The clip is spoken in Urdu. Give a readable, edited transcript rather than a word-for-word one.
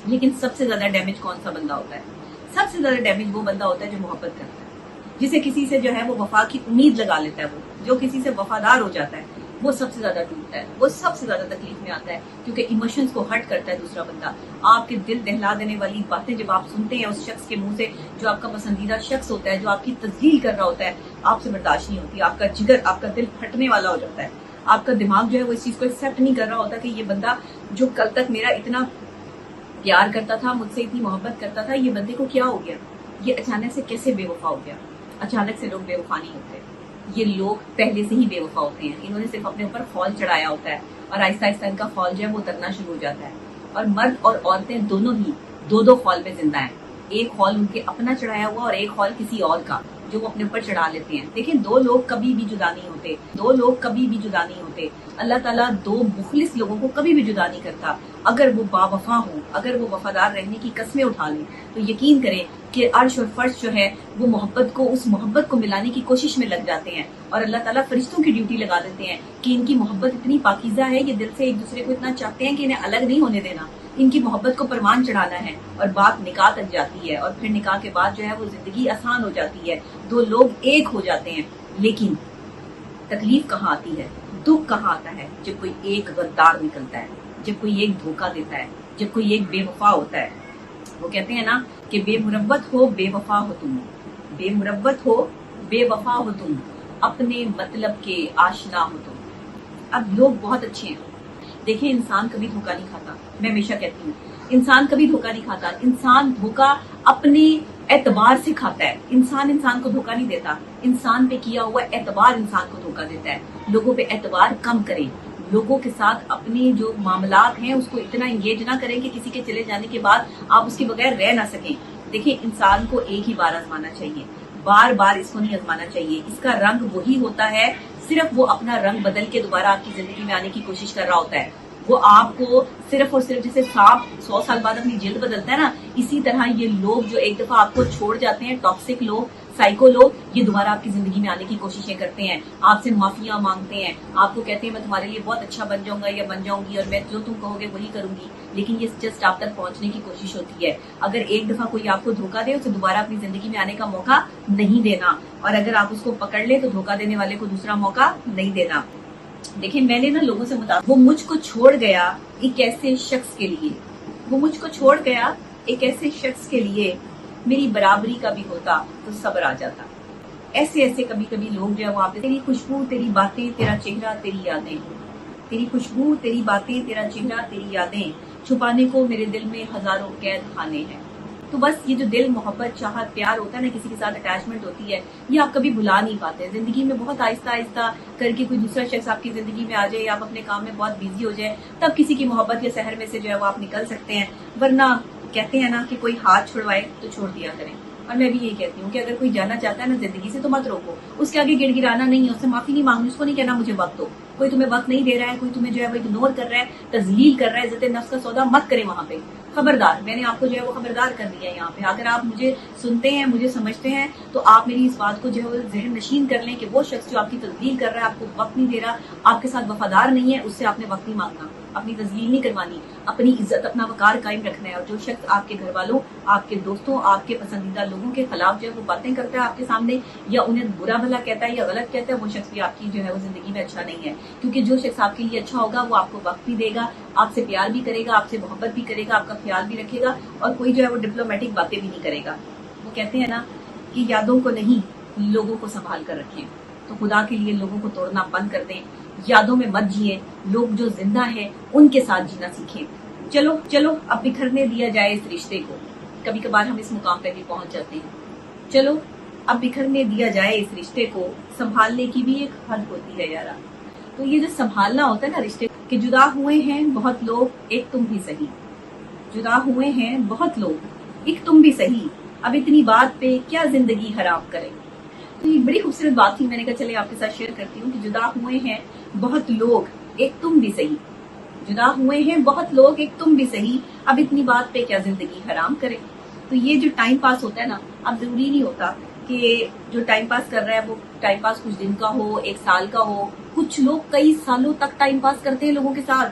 لیکن سب سے زیادہ ڈیمیج کون سا بندہ ہوتا ہے؟ سب سے زیادہ ڈیمیج وہ بندہ ہوتا ہے جو محبت کرتا ہے، جسے کسی سے جو ہے وہ وفا کی امید لگا لیتا ہے، وہ جو کسی سے وفادار ہو جاتا ہے وہ سب سے زیادہ ٹوٹتا ہے، وہ سب سے زیادہ تکلیف میں آتا ہے، کیونکہ ایموشنز کو ہرٹ کرتا ہے دوسرا بندہ۔ آپ کے دل دہلا دینے والی باتیں جب آپ سنتے ہیں اس شخص کے منہ سے جو آپ کا پسندیدہ شخص ہوتا ہے، جو آپ کی تذلیل کر رہا ہوتا ہے، آپ سے برداشت نہیں ہوتی، آپ کا جگر، آپ کا دل پھٹنے والا ہو جاتا ہے، آپ کا دماغ جو ہے وہ اس چیز کو ایکسیپٹ نہیں کر رہا ہوتا کہ یہ بندہ جو کل تک میرا اتنا پیار کرتا تھا، مجھ سے اتنی محبت کرتا تھا، یہ بندے کو کیا ہو گیا، یہ اچانک سے کیسے بے وفا ہو گیا۔ اچانک سے لوگ بے وفا نہیں ہوتے، یہ لوگ پہلے سے ہی بے وفا ہوتے ہیں، انہوں نے صرف اپنے اوپر خول چڑھایا ہوتا ہے اور آہستہ آہستہ ان کا خول جو ہے وہ اترنا شروع ہو جاتا ہے، اور مرد اور عورتیں دونوں ہی دو دو خول میں زندہ ہیں، ایک خول ان کے اپنا چڑھایا ہوا اور ایک خول کسی اور کا جو وہ اپنے اوپر چڑھا لیتے ہیں۔ دیکھیں دو لوگ کبھی بھی جدا نہیں ہوتے، دو لوگ کبھی بھی جدا نہیں ہوتے، اللہ تعالیٰ دو مخلص لوگوں کو کبھی بھی جدا نہیں کرتا۔ اگر وہ باوفا ہوں، اگر وہ وفادار رہنے کی قسمیں اٹھا لیں تو یقین کریں کہ عرش اور فرش جو ہے وہ محبت کو، اس محبت کو ملانے کی کوشش میں لگ جاتے ہیں، اور اللہ تعالیٰ فرشتوں کی ڈیوٹی لگا دیتے ہیں کہ ان کی محبت اتنی پاکیزہ ہے، یہ دل سے ایک دوسرے کو اتنا چاہتے ہیں کہ انہیں الگ نہیں ہونے دینا، ان کی محبت کو پروان چڑھانا ہے، اور بات نکاح تک جاتی ہے، اور پھر نکاح کے بعد جو ہے وہ زندگی آسان ہو جاتی ہے، دو لوگ ایک ہو جاتے ہیں۔ لیکن تکلیف کہاں آتی ہے، دکھ کہاں آتا ہے؟ جب کوئی ایک غدار نکلتا ہے، جب کوئی ایک دھوکہ دیتا ہے، جب کوئی ایک بے وفا ہوتا ہے۔ وہ کہتے ہیں نا کہ بے مروت ہو بے وفا ہو تم، بے مروت ہو بے وفا ہو تم، اپنے مطلب کے آشنا ہو تم۔ اب لوگ بہت اچھے ہیں، دیکھیں انسان کبھی دھوکہ نہیں کھاتا، میں ہمیشہ کہتی ہوں انسان کبھی دھوکہ نہیں کھاتا، انسان دھوکہ اپنے اعتبار سے کھاتا ہے، انسان کو دھوکہ نہیں دیتا، انسان پہ کیا ہوا اعتبار انسان کو دھوکہ دیتا ہے۔ لوگوں پہ اعتبار کم کریں، لوگوں کے ساتھ اپنی جو معاملات ہیں اس کو اتنا انگیج نہ کریں کہ کسی کے چلے جانے کے بعد آپ اس کے بغیر رہ نہ سکیں۔ دیکھیں انسان کو ایک ہی بار آزمانا چاہیے، بار بار اس کو نہیں آزمانا چاہیے، اس کا رنگ وہی ہوتا ہے، صرف وہ اپنا رنگ بدل کے دوبارہ آپ کی زندگی میں آنے کی کوشش کر رہا ہوتا ہے۔ وہ آپ کو صرف اور صرف جیسے سانپ 100 سال بعد اپنی جلد بدلتا ہے نا، اسی طرح یہ لوگ جو ایک دفعہ آپ کو چھوڑ جاتے ہیں، ٹاکسک لوگ، سائیکو لوگ، یہ دوبارہ آپ کی زندگی میں آنے کی کوششیں کرتے ہیں، آپ سے معافیاں مانگتے ہیں، آپ کو کہتے ہیں میں تمہارے لیے بہت اچھا بن جاؤں گا یا بن جاؤں گی اور میں جو تم کہو گے وہی کروں گی، لیکن یہ جسٹ آپ تک پہنچنے کی کوشش ہوتی ہے۔ اگر ایک دفعہ کوئی آپ کو دھوکہ دے، اسے دوبارہ اپنی زندگی میں آنے کا موقع نہیں دینا، اور اگر آپ اس کو پکڑ لیں تو دھوکہ دینے والے کو دوسرا موقع نہیں دینا۔ دیکھیں میں نے نا لوگوں سے وہ مجھ کو چھوڑ گیا ایک ایسے شخص کے لیے، وہ مجھ کو چھوڑ گیا ایک ایسے شخص کے لیے، میری برابری کا بھی ہوتا تو صبر آ جاتا۔ ایسے کبھی کبھی لوگ جو ہے وہ آپ تیری خوشبو تیری باتیں تیرا چہرہ تیری یادیں، تیری خوشبو تیری باتیں تیرا چہرہ تیری یادیں، چھپانے کو میرے دل میں ہزاروں قید خانے ہیں۔ تو بس یہ جو دل، محبت، چاہت، پیار ہوتا ہے نا، کسی کے ساتھ اٹیچمنٹ ہوتی ہے، یہ آپ کبھی بھلا نہیں پاتے۔ زندگی میں بہت آہستہ آہستہ کر کے کوئی دوسرا شخص آپ کی زندگی میں آ جائے، یا آپ اپنے کام میں بہت بیزی ہو جائے، تب کسی کی محبت یا سحر میں سے جو ہے وہ آپ نکل سکتے ہیں، ورنہ کہتے ہیں نا کہ کوئی ہاتھ چھڑوائے تو چھوڑ دیا کریں۔ اور میں بھی یہی کہتی ہوں کہ اگر کوئی جانا چاہتا ہے نا زندگی سے تو مت روکو، اس کے آگے گڑ گڑانا نہیں ہے، اس سے معافی نہیں مانگنی، اس کو نہیں کہنا مجھے وقت دو۔ کوئی تمہیں وقت نہیں دے رہا ہے، کوئی تمہیں جو ہے وہ اگنور کر رہا ہے، تذلیل کر رہا ہے، عزت نفس کا سودا مت کریں وہاں پہ۔ خبردار، میں نے آپ کو جو ہے وہ خبردار کر دیا ہے یہاں پہ۔ اگر آپ مجھے سنتے ہیں، مجھے سمجھتے ہیں، تو آپ میری اس بات کو جو ہے وہ ذہن نشین کر لیں کہ وہ شخص جو آپ کی تذلیل کر رہا ہے، آپ کو وقت نہیں دے رہا، آپ کے ساتھ وفادار نہیں ہے، اس سے آپ نے وقت نہیں مانگنا، اپنی تذلیل نہیں کروانی، اپنی عزت، اپنا وقار قائم رکھنا ہے۔ اور جو شخص آپ کے گھر والوں، آپ کے دوستوں، آپ کے پسندیدہ لوگوں کے خلاف جو ہے وہ باتیں کرتا ہے آپ کے سامنے، یا انہیں برا بھلا کہتا ہے یا غلط کہتا ہے، وہ شخص بھی آپ کی جو ہے وہ زندگی میں اچھا نہیں ہے۔ کیونکہ جو شخص آپ کے لیے اچھا ہوگا وہ آپ کو وقت بھی دے گا، آپ سے پیار بھی کرے گا، آپ سے محبت بھی کرے گا، آپ کا خیال بھی رکھے گا، اور کوئی جو ہے وہ ڈپلومیٹک باتیں بھی نہیں کرے گا۔ وہ کہتے ہیں نا کہ یادوں کو نہیں لوگوں کو سنبھال کر رکھیں، تو خدا کے لیے لوگوں کو توڑنا بند کر دیں، یادوں میں مت جیے، لوگ جو زندہ ہیں ان کے ساتھ جینا سیکھیں۔ چلو اب بکھرنے دیا جائے اس رشتے کو۔ کبھی کبھار ہم اس مقام پہ بھی پہنچ جاتے ہیں، چلو اب بکھرنے دیا جائے اس رشتے کو، سنبھالنے کی بھی ایک حد ہوتی ہے یارا۔ تو یہ جو سنبھالنا ہوتا ہے نا رشتے، کہ جدا ہوئے ہیں بہت لوگ ایک تم بھی صحیح، جدا ہوئے ہیں بہت لوگ ایک تم بھی صحیح، اب اتنی بات پہ کیا زندگی حرام کرے۔ تو یہ بڑی خوبصورت بات تھی، میں نے کہا چلے آپ کے ساتھ شیئر کرتی ہوں کہ جدا ہوئے ہیں بہت لوگ ایک تم بھی صحیح، جدا ہوئے ہیں بہت لوگ ایک تم بھی صحیح، اب اتنی بات پہ کیا زندگی حرام کرے۔ تو یہ جو ٹائم پاس ہوتا ہے نا، اب ضروری نہیں ہوتا کہ جو ٹائم پاس کر رہا ہے وہ ٹائم پاس کچھ دن کا ہو، 1 سال کا ہو، کچھ لوگ کئی سالوں تک ٹائم پاس کرتے ہیں لوگوں کے ساتھ،